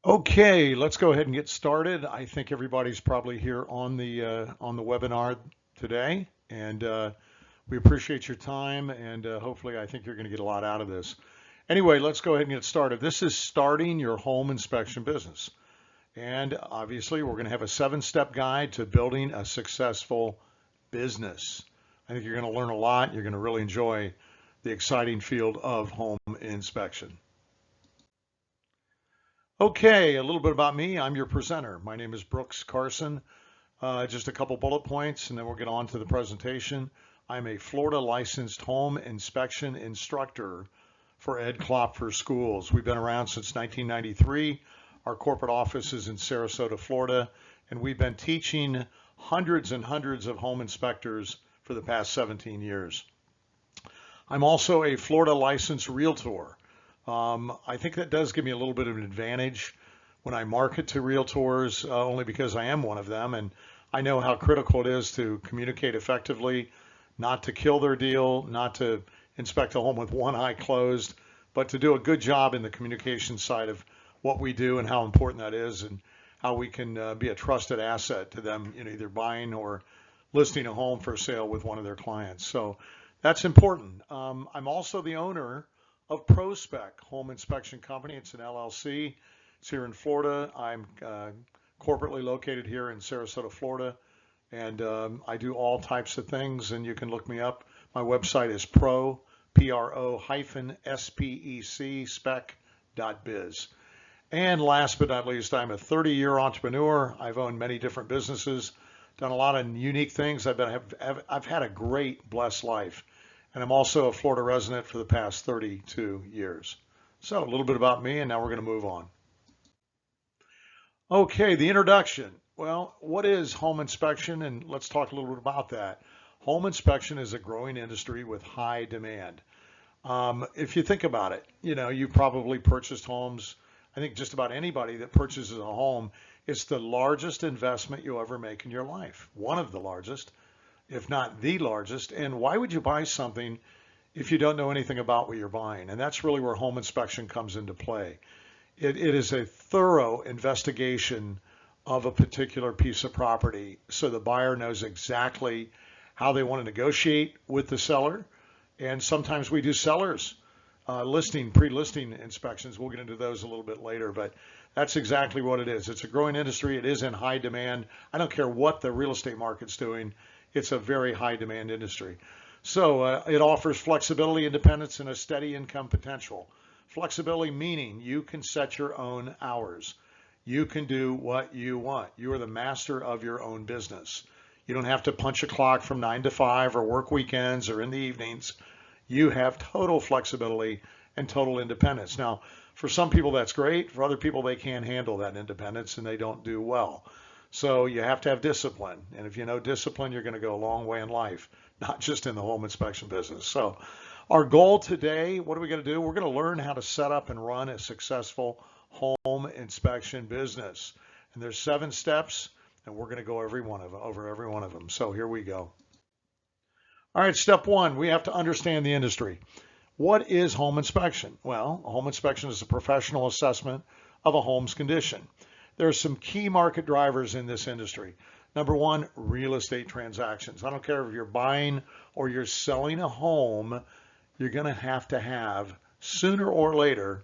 Okay, let's go ahead and get started. I think everybody's probably here on the webinar today, and we appreciate your time, and hopefully I think you're going to get a lot out of this. Anyway, let's go ahead and get started. This is starting your home inspection business, and obviously we're going to have a 7-step guide to building a successful business. I think you're going to learn a lot. You're going to really enjoy the exciting field of home inspection. Okay, a little bit about me. I'm your presenter. My name is Brooks Carson. Just a couple bullet points and then we'll get on to the presentation. I'm a Florida licensed home inspection instructor for Ed Klopfer Schools. We've been around since 1993. Our corporate office is in Sarasota, Florida, and we've been teaching hundreds and hundreds of home inspectors for the past 17 years. I'm also a Florida licensed realtor. I think that does give me a little bit of an advantage when I market to realtors, only because I am one of them, and I know how critical it is to communicate effectively, not to kill their deal, not to inspect a home with one eye closed, but to do a good job in the communication side of what we do and how important that is, and how we can be a trusted asset to them, either buying or listing a home for sale with one of their clients. So that's important. I'm also the owner of ProSpec Home Inspection Company. It's an LLC. It's here in Florida. I'm corporately located here in Sarasota, Florida, and I do all types of things, and you can look me up. My website is pro-spec spec.biz. And last but not least, I'm a 30-year entrepreneur. I've owned many different businesses, done a lot of unique things. I've had a great, blessed life. And I'm also a Florida resident for the past 32 years. So a little bit about me, and now we're going to move on. Okay, the introduction. Well, what is home inspection? And let's talk a little bit about that. Home inspection is a growing industry with high demand. If you think about it, you probably purchased homes. I think just about anybody that purchases a home, it's the largest investment you'll ever make in your life. One of the largest, if not the largest. And why would you buy something if you don't know anything about what you're buying? And that's really where home inspection comes into play. It is a thorough investigation of a particular piece of property so the buyer knows exactly how they want to negotiate with the seller. And sometimes we do sellers pre-listing inspections. We'll get into those a little bit later, but that's exactly what it is. It's a growing industry. It is in high demand. I don't care what the real estate market's doing. It's a very high demand industry. So it offers flexibility, independence, and a steady income potential. Flexibility meaning you can set your own hours. You can do what you want. You are the master of your own business. You don't have to punch a clock from 9 to 5 or work weekends or in the evenings. You have total flexibility and total independence. Now, for some people that's great. For other people, they can't handle that independence and they don't do well. So you have to have discipline. And if you know discipline, you're going to go a long way in life, not just in the home inspection business. So our goal today, what are we going to do? We're going to learn how to set up and run a successful home inspection business. And there's 7 steps, and we're going to go over every one of them. So here we go. All right, step 1, we have to understand the industry. What is home inspection? Well, a home inspection is a professional assessment of a home's condition. There are some key market drivers in this industry. Number 1, real estate transactions. I don't care if you're buying or you're selling a home, you're going to have sooner or later,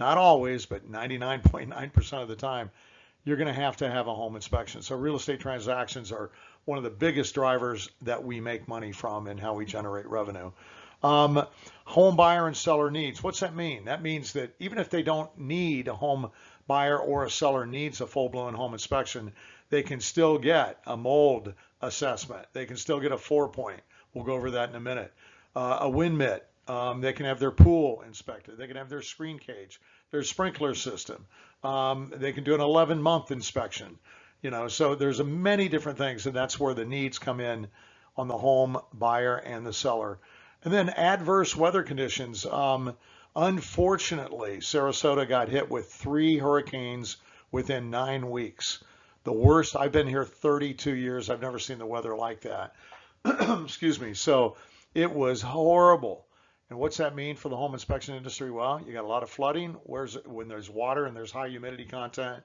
not always, but 99.9% of the time, you're going to have a home inspection. So real estate transactions are one of the biggest drivers that we make money from and how we generate revenue. Home buyer and seller needs. What's that mean? That means that even if they don't need a home buyer or a seller needs a full-blown home inspection, they can still get a mold assessment. They can still get a 4-point. We'll go over that in a minute. A wind mitt. They can have their pool inspected. They can have their screen cage, their sprinkler system. They can do an 11-month inspection. So there's many different things, and that's where the needs come in on the home buyer and the seller. And then adverse weather conditions. Unfortunately, Sarasota got hit with 3 hurricanes within 9 weeks. The worst. I've been here 32 years. I've never seen the weather like that. Excuse me. So it was horrible. And what's that mean for the home inspection industry? Well, you got a lot of flooding. When there's water and there's high humidity content,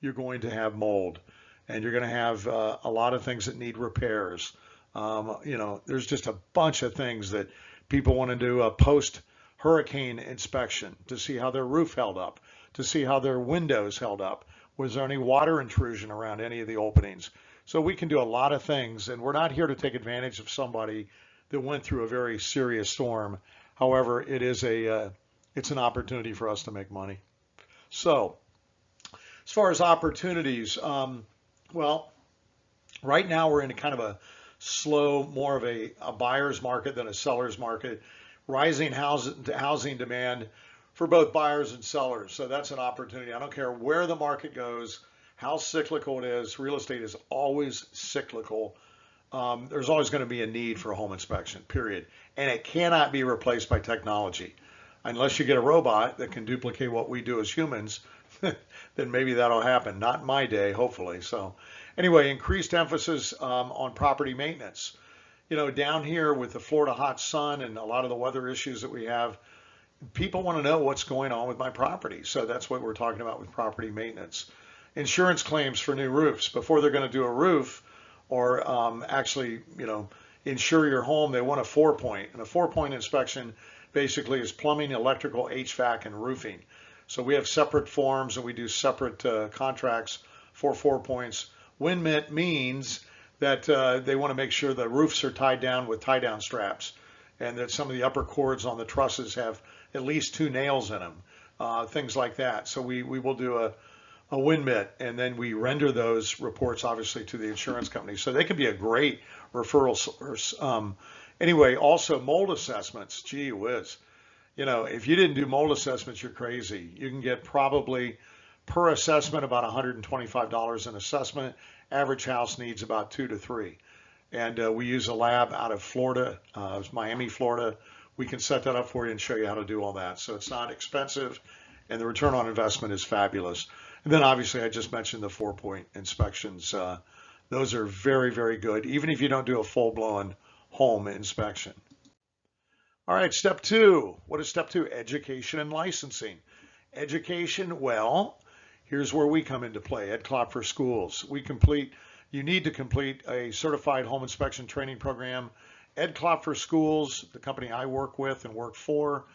you're going to have mold, and you're going to have a lot of things that need repairs. There's just a bunch of things that people want to do a post-hurricane inspection to see how their roof held up, to see how their windows held up. Was there any water intrusion around any of the openings? So we can do a lot of things, and we're not here to take advantage of somebody that went through a very serious storm. However, it's an opportunity for us to make money. So as far as opportunities, well, right now we're in a kind of a slow, more of a buyer's market than a seller's market. Rising housing demand for both buyers and sellers. So that's an opportunity. I don't care where the market goes, how cyclical it is. Real estate is always cyclical. There's always going to be a need for a home inspection, period. And it cannot be replaced by technology. Unless you get a robot that can duplicate what we do as humans, then maybe that'll happen. Not in my day, hopefully. So anyway, increased emphasis on property maintenance. Down here with the Florida hot sun and a lot of the weather issues that we have, people want to know what's going on with my property. So that's what we're talking about with property maintenance. Insurance claims for new roofs. Before they're going to do a roof or actually, insure your home, they want a 4-point. And a 4-point inspection basically is plumbing, electrical, HVAC, and roofing. So we have separate forms and we do separate contracts for 4 points. WinMit means that they want to make sure the roofs are tied down with tie-down straps and that some of the upper cords on the trusses have at least 2 nails in them, things like that. So we will do a WinMit, and then we render those reports obviously to the insurance company. So they can be a great referral source. Anyway, also mold assessments. Gee whiz. If you didn't do mold assessments, you're crazy. You can get probably per assessment about $125 an assessment. Average house needs about 2 to 3. And we use a lab out of Florida, Miami, Florida. We can set that up for you and show you how to do all that. So it's not expensive, and the return on investment is fabulous. And then obviously I just mentioned the 4-point inspections. Those are very, very good, even if you don't do a full-blown home inspection. All right, step 2. What is step 2? Education and licensing. Education, well, here's where we come into play at Klopfer Schools. You need to complete a certified home inspection training program. Ed Klopfer Schools, the company I work with and work for,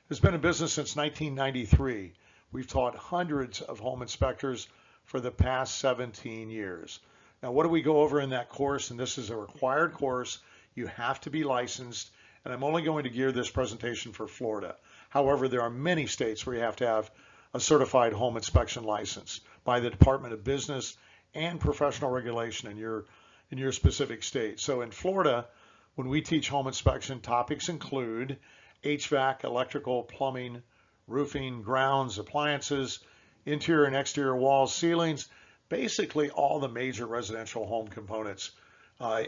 has been in business since 1993. We've taught hundreds of home inspectors for the past 17 years. Now, what do we go over in that course? And this is a required course. You have to be licensed, and I'm only going to gear this presentation for Florida. However, there are many states where you have to have a certified home inspection license by the Department of Business and Professional Regulation in your specific state. So in Florida, when we teach home inspection, topics include HVAC, electrical, plumbing, roofing, grounds, appliances, interior and exterior walls, ceilings, basically all the major residential home components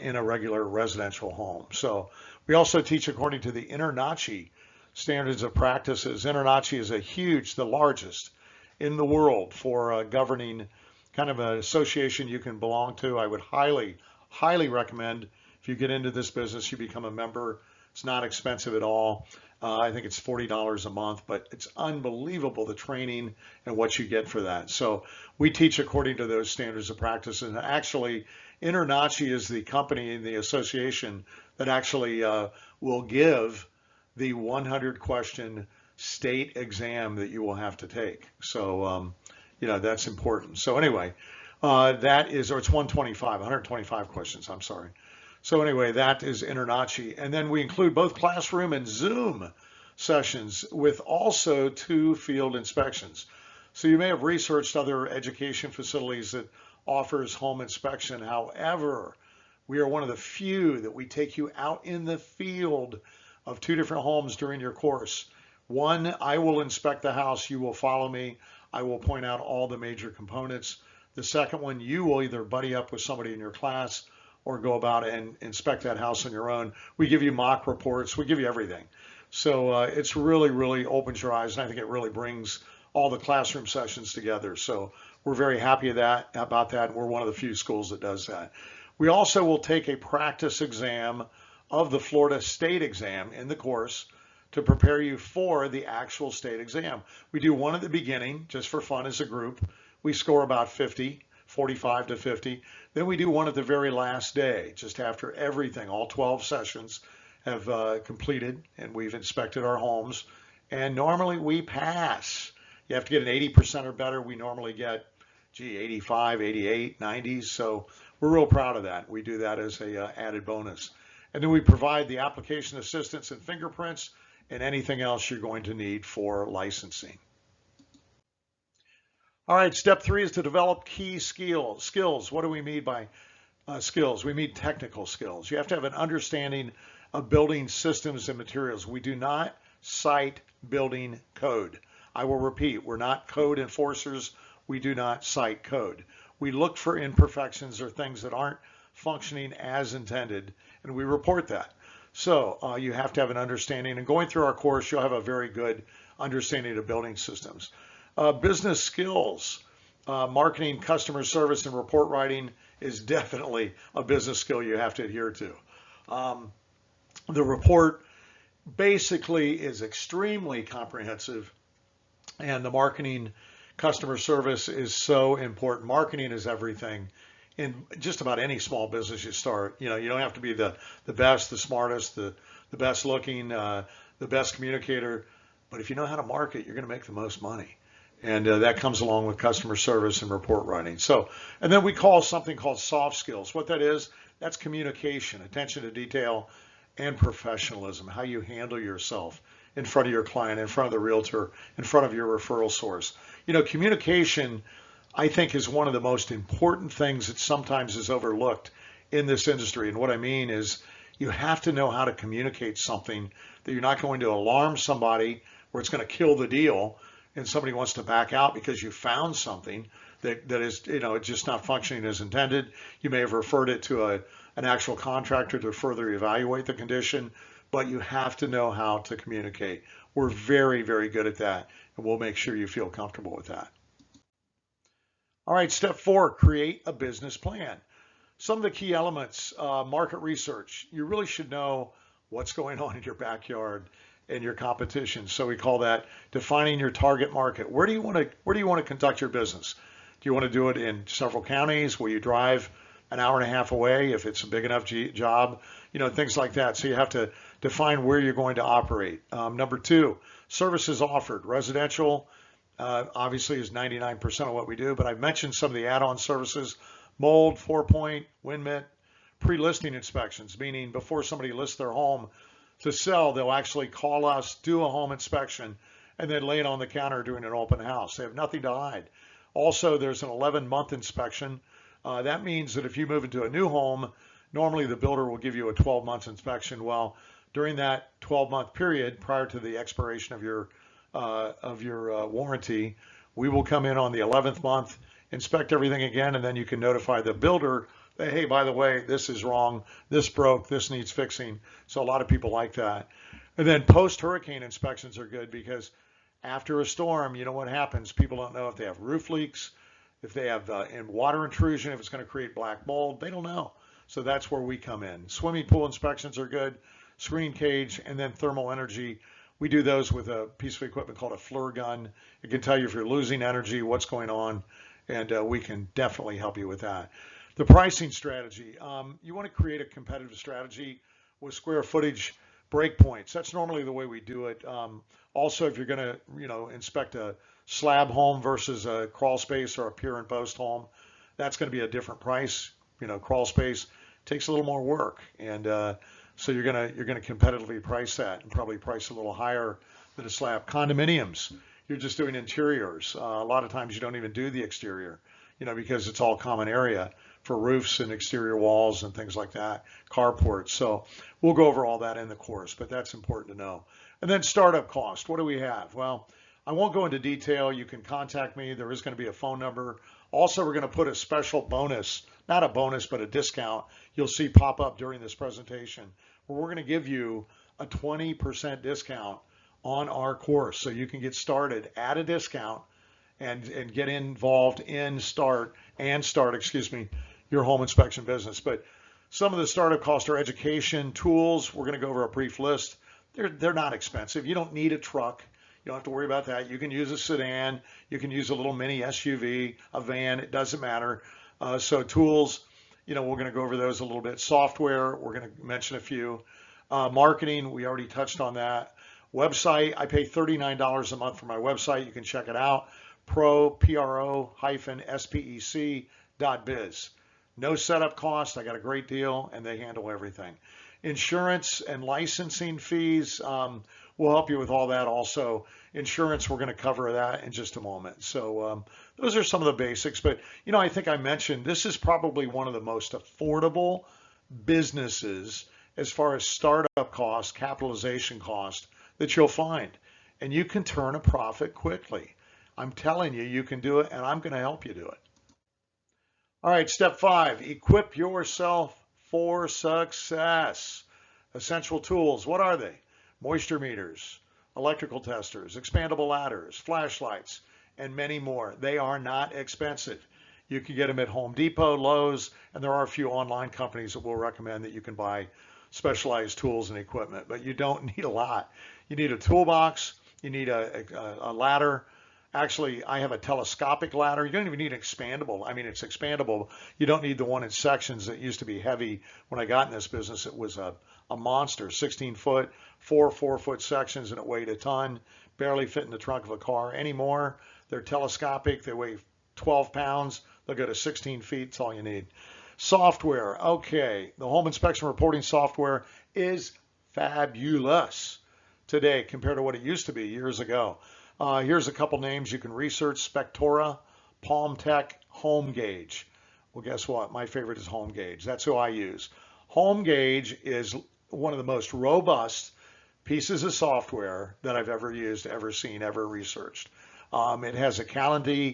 in a regular residential home. So we also teach according to the InterNACHI standards of practices. InterNACHI is the largest in the world for governing kind of an association you can belong to. I would highly, highly recommend if you get into this business, you become a member. It's not expensive at all. I think it's $40 a month, but it's unbelievable the training and what you get for that. So we teach according to those standards of practice. And actually, InterNACHI is the company in the association that actually will give the 100-question state exam that you will have to take. So, that's important. So anyway, it's 125 questions, I'm sorry. So anyway, that is InterNACHI. And then we include both classroom and Zoom sessions with also 2 field inspections. So you may have researched other education facilities that offers home inspection. However, we are one of the few that we take you out in the field of 2 different homes during your course. One, I will inspect the house. You will follow me. I will point out all the major components. The second one, you will either buddy up with somebody in your class or go about and inspect that house on your own. We give you mock reports. We give you everything. So it's really, really opens your eyes, and I think it really brings all the classroom sessions together. So we're very happy about that. We're one of the few schools that does that. We also will take a practice exam of the Florida state exam in the course to prepare you for the actual state exam. We do one at the beginning just for fun as a group. We score about 50, 45 to 50. Then we do one at the very last day, just after everything, all 12 sessions have completed and we've inspected our homes. And normally we pass. You have to get an 80% or better. We normally get, 85, 88, 90s. So we're real proud of that. We do that as a added bonus. And then we provide the application assistance and fingerprints and anything else you're going to need for licensing. All right, step 3 is to develop key skills. What do we mean by skills? We mean technical skills. You have to have an understanding of building systems and materials. We do not cite building code. I will repeat, we're not code enforcers. We do not cite code. We look for imperfections or things that aren't functioning as intended, and we report that. So you have to have an understanding, and going through our course, you'll have a very good understanding of building systems. Business skills, marketing, customer service, and report writing is definitely a business skill you have to adhere to. The report basically is extremely comprehensive, and the marketing, customer service is so important. Marketing is everything in just about any small business you start. You don't have to be the best, the smartest, the best looking, the best communicator, but if you know how to market, you're going to make the most money. And that comes along with customer service and report writing. So, and then we call something called soft skills. What that is, that's communication, attention to detail, and professionalism, how you handle yourself in front of your client, in front of the realtor, in front of your referral source. Communication, I think, is one of the most important things that sometimes is overlooked in this industry. And what I mean is you have to know how to communicate something that you're not going to alarm somebody where it's going to kill the deal and somebody wants to back out because you found something that is, it's just not functioning as intended. You may have referred it to an actual contractor to further evaluate the condition, but you have to know how to communicate. We're very, very good at that, and we'll make sure you feel comfortable with that. All right, step 4, create a business plan. Some of the key elements, market research. You really should know what's going on in your backyard and your competition. So we call that defining your target market. Where do you want to conduct your business? Do you want to do it in several counties? Will you drive an hour and a half away if it's a big enough job? Things like that. So you have to define where you're going to operate. Number 2, services offered. Residential obviously is 99% of what we do, but I've mentioned some of the add-on services: mold, 4-point, wind mitt, pre-listing inspections, meaning before somebody lists their home to sell, they'll actually call us, do a home inspection, and then lay it on the counter during an open house. They have nothing to hide. Also, there's an 11-month inspection. That means that if you move into a new home, normally the builder will give you a 12-month inspection. Well, during that 12-month period, prior to the expiration of your warranty, we will come in on the 11th month, inspect everything again, and then you can notify the builder that, hey, by the way, this is wrong, this broke, this needs fixing. So a lot of people like that. And then post-hurricane inspections are good because after a storm, you know what happens. People don't know if they have roof leaks, if they have water intrusion, if it's going to create black mold. They don't know. So that's where we come in. Swimming pool inspections are good, screen cage, and then thermal energy. We do those with a piece of equipment called a FLIR gun. It can tell you if you're losing energy, what's going on, and we can definitely help you with that. The pricing strategy. You want to create a competitive strategy with square footage breakpoints. That's normally the way we do it. Also, if you're going to, inspect a slab home versus a crawl space or a pier and post home, that's going to be a different price. Crawl space takes a little more work, and so you're gonna competitively price that and probably price a little higher than a slab. Condominiums, you're just doing interiors. A lot of times you don't even do the exterior, because it's all common area for roofs and exterior walls and things like that, carports. So we'll go over all that in the course, but that's important to know. And then startup cost. What do we have? Well, I won't go into detail. You can contact me. There is going to be a phone number. Also, we're going to put a special bonus, not a bonus, but a discount you'll see pop up during this presentation, where we're going to give you a 20% discount on our course. So you can get started at a discount and get involved in start your home inspection business. But some of the startup costs are education, tools. We're going to go over a brief list. they're not expensive. You don't need a truck. You don't have to worry about that. You can use a sedan. You can use a little mini SUV, a van. It doesn't matter. So tools, we're going to go over those a little bit. Software, we're going to mention a few. Marketing, we already touched on that. Website, I pay $39 a month for my website. You can check it out. pro-spec.biz. No setup cost. I got a great deal, and they handle everything. Insurance and licensing fees, we'll help you with all that also. Insurance, we're going to cover that in just a moment. So those are some of the basics. But, I think I mentioned this is probably one of the most affordable businesses as far as startup cost, capitalization cost that you'll find. And you can turn a profit quickly. I'm telling you, you can do it, and I'm going to help you do it. All right, step 5, equip yourself for success. Essential tools, what are they? Moisture meters, electrical testers, expandable ladders, flashlights, and many more. They are not expensive. You can get them at Home Depot, Lowe's, and there are a few online companies that will recommend that you can buy specialized tools and equipment, but you don't need a lot. You need a toolbox, you need a ladder. Actually, I have a telescopic ladder. You don't even need expandable. I mean, it's expandable. You don't need the one in sections that used to be heavy. When I got in this business, it was a monster, 16 foot, 4 4-foot sections, and it weighed a ton. Barely fit in the trunk of a car anymore. They're telescopic. They weigh 12 pounds. They'll go to 16 feet. That's all you need. Software. Okay, the home inspection reporting software is fabulous today compared to what it used to be years ago. Here's a couple names you can research: Spectora, PalmTech, HomeGauge. Well, guess what? My favorite is HomeGauge. That's who I use. HomeGauge is one of the most robust pieces of software that I've ever used, ever seen, ever researched. It has a calendar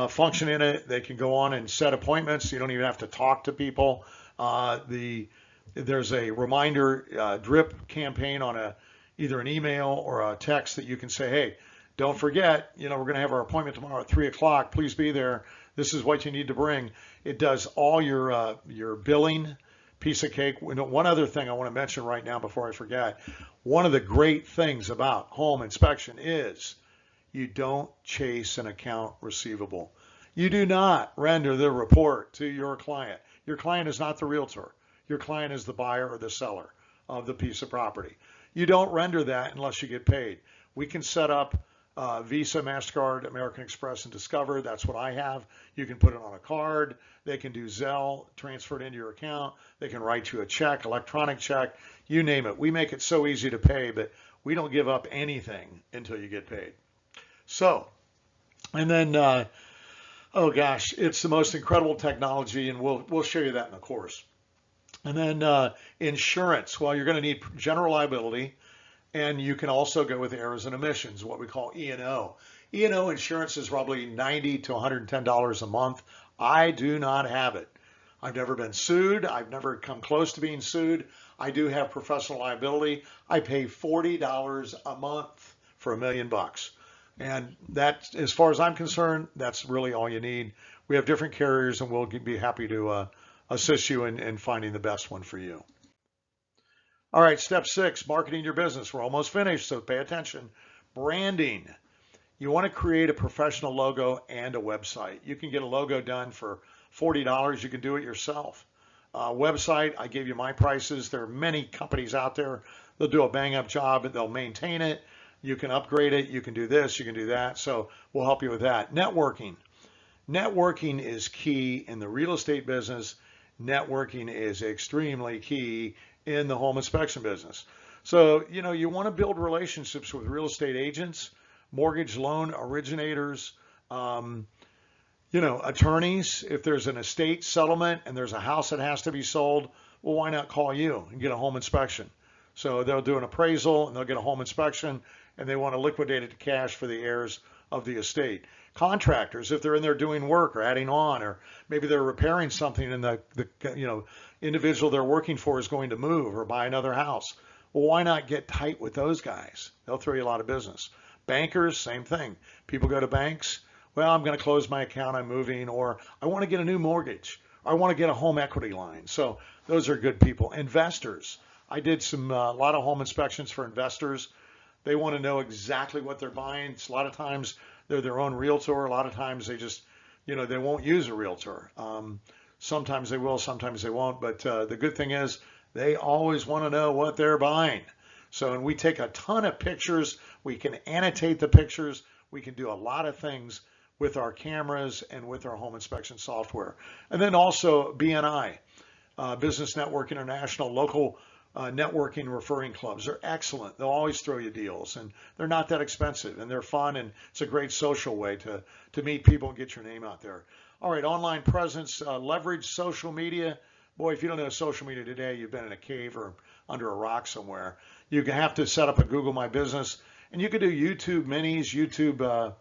function in it. They can go on and set appointments. You don't even have to talk to people. There's a reminder drip campaign on either an email or a text that you can say, hey, don't forget, we're going to have our appointment tomorrow at 3 o'clock. Please be there. This is what you need to bring. It does all your billing. Piece of cake. One other thing I want to mention right now before I forget. One of the great things about home inspection is you don't chase an account receivable. You do not render the report to your client. Your client is not the realtor. Your client is the buyer or the seller of the piece of property. You don't render that unless you get paid. We can set up Visa, MasterCard, American Express, and Discover. That's what I have. You can put it on a card. They can do Zelle, transfer it into your account. They can write you a check, electronic check, you name it. We make it so easy to pay, but we don't give up anything until you get paid. So, and then, oh gosh, it's the most incredible technology, and we'll show you that in the course. And then insurance. Well, you're going to need general liability. And you can also go with errors and omissions, what we call E&O. E&O insurance is probably $90 to $110 a month. I do not have it. I've never been sued. I've never come close to being sued. I do have professional liability. I pay $40 a month for $1 million. And that, as far as I'm concerned, that's really all you need. We have different carriers, and we'll be happy to assist you in finding the best one for you. All right, step 6, marketing your business. We're almost finished, so pay attention. Branding. You want to create a professional logo and a website. You can get a logo done for $40. You can do it yourself. Website, I gave you my prices. There are many companies out there. They'll do a bang-up job, and they'll maintain it. You can upgrade it. You can do this. You can do that. So we'll help you with that. Networking. Networking is key in the real estate business. Networking is extremely key in the home inspection business. So, you want to build relationships with real estate agents, mortgage loan originators, attorneys. If there's an estate settlement and there's a house that has to be sold, well, why not call you and get a home inspection? So they'll do an appraisal and they'll get a home inspection, and they want to liquidate it to cash for the heirs of the estate. Contractors, if they're in there doing work or adding on, or maybe they're repairing something and the individual they're working for is going to move or buy another house. Well, why not get tight with those guys? They'll throw you a lot of business. Bankers, same thing. People go to banks. Well, I'm going to close my account. I'm moving, or I want to get a new mortgage. Or I want to get a home equity line. So those are good people. Investors. I did a lot of home inspections for investors. They want to know exactly what they're buying. It's a lot of times they're their own realtor. A lot of times they just, they won't use a realtor. Sometimes they will, sometimes they won't. But the good thing is they always want to know what they're buying. So, and we take a ton of pictures. We can annotate the pictures. We can do a lot of things with our cameras and with our home inspection software. And then also BNI, Business Network International, local networking referring clubs. They're excellent. They'll always throw you deals, and they're not that expensive, and they're fun, and it's a great social way to meet people and get your name out there. All right, online presence, leverage social media. Boy, if you don't know social media today, you've been in a cave or under a rock somewhere. You have to set up a Google My Business, and you can do YouTube minis, YouTube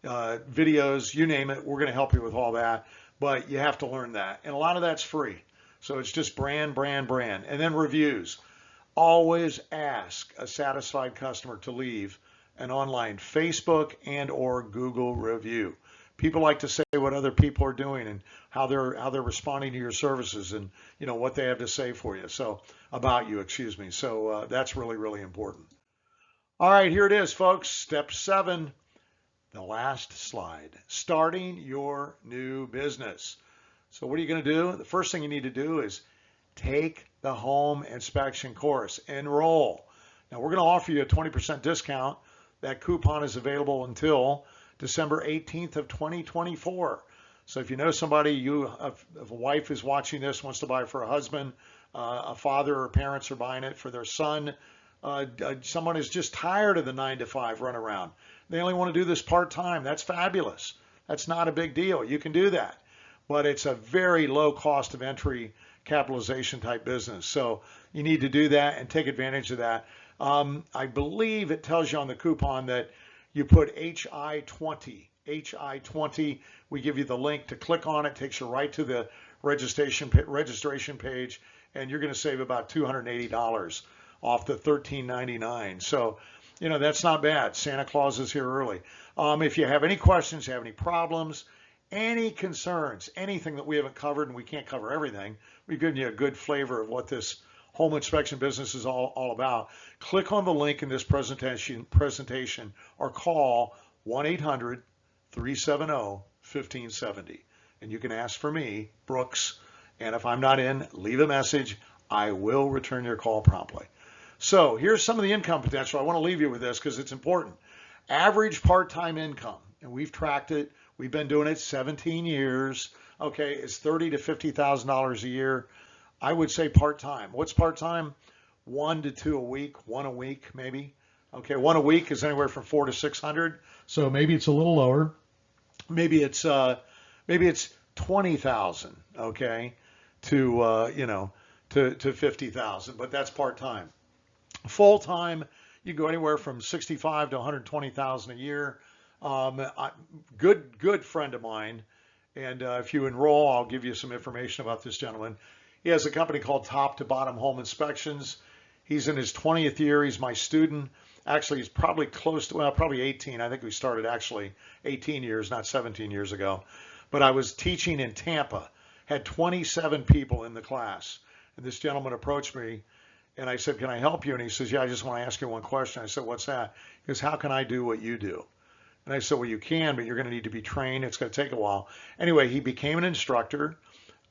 videos, you name it. We're going to help you with all that, but you have to learn that, and a lot of that's free. So it's just brand, and then reviews. Always ask a satisfied customer to leave an online Facebook and or Google review. People like to say what other people are doing and how they're responding to your services, and what they have to say for you. So about you, excuse me. So that's really, really important. All right, here it is, folks. Step 7, the last slide. Starting your new business. So what are you going to do? The first thing you need to do is take the home inspection course. Enroll. Now we're going to offer you a 20% discount. That coupon is available until December 18th of 2024. So if you know somebody, if a wife is watching this, wants to buy it for a husband, a father or parents are buying it for their son, someone is just tired of the 9-to-5 runaround. They only want to do this part-time. That's fabulous. That's not a big deal. You can do that. But it's a very low cost of entry capitalization type business. So you need to do that and take advantage of that. I believe it tells you on the coupon that you put HI20. HI20, we give you the link to click on it, takes you right to the registration page, and you're going to save about $280 off the $13.99. So, that's not bad. Santa Claus is here early. If you have any questions, you have any problems, any concerns, anything that we haven't covered, and we can't cover everything, we've given you a good flavor of what this home inspection business is all about. Click on the link in this presentation or call 1-800-370-1570. And you can ask for me, Brooks, and if I'm not in, leave a message. I will return your call promptly. So here's some of the income potential. I want to leave you with this because it's important. Average part-time income, and we've tracked it. We've been doing it 17 years. Okay, it's $30,000 to $50,000 a year. I would say part-time. What's part-time? 1 to 2 a week, 1 a week maybe. Okay, 1 a week is anywhere from 400 to 600. So maybe it's a little lower. Maybe it's 20,000. Okay, to 50,000. But that's part-time. Full-time, you go anywhere from 65 to 120,000 a year. Good friend of mine, and if you enroll, I'll give you some information about this gentleman. He has a company called Top to Bottom Home Inspections. He's in his 20th year. He's my student. Actually, he's probably close to, probably 18. I think we started actually 18 years, not 17 years ago. But I was teaching in Tampa, had 27 people in the class. And this gentleman approached me, and I said, can I help you? And he says, yeah, I just want to ask you one question. I said, what's that? He goes, how can I do what you do? And I said, well, you can, but you're going to need to be trained. It's going to take a while. Anyway, he became an instructor,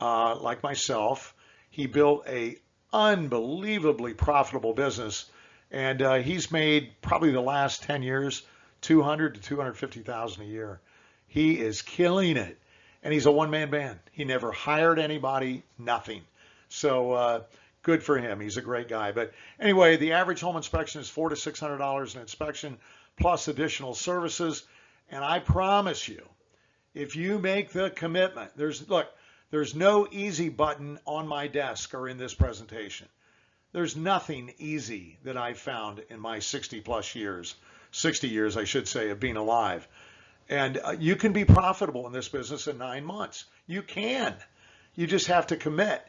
like myself. He built a unbelievably profitable business, and he's made probably the last 10 years $200,000 to $250,000 a year. He is killing it, and he's a one-man band. He never hired anybody, nothing. So good for him. He's a great guy. But anyway, the average home inspection is $400 to $600 an inspection, plus additional services. And I promise you, if you make the commitment, there's no easy button on my desk or in this presentation. There's nothing easy that I've found in my 60 years, I should say, of being alive. And you can be profitable in this business in 9 months. You can. You just have to commit.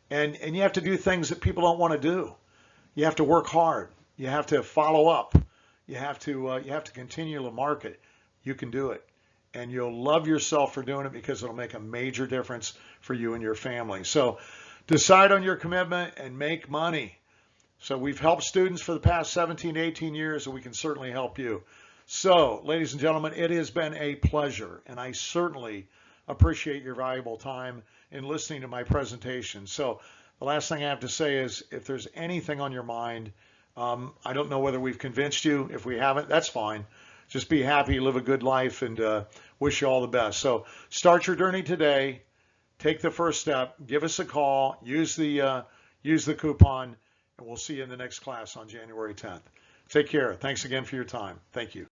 And you have to do things that people don't want to do. You have to work hard. You have to follow up. You have to continue to market. You can do it. And you'll love yourself for doing it because it'll make a major difference for you and your family. So decide on your commitment and make money. So we've helped students for the past 17, 18 years, and we can certainly help you. So, ladies and gentlemen, it has been a pleasure, and I certainly appreciate your valuable time in listening to my presentation. So the last thing I have to say is, if there's anything on your mind, I don't know whether we've convinced you. If we haven't, that's fine. Just be happy, live a good life, and wish you all the best. So start your journey today. Take the first step. Give us a call. Use the coupon, and we'll see you in the next class on January 10th. Take care. Thanks again for your time. Thank you.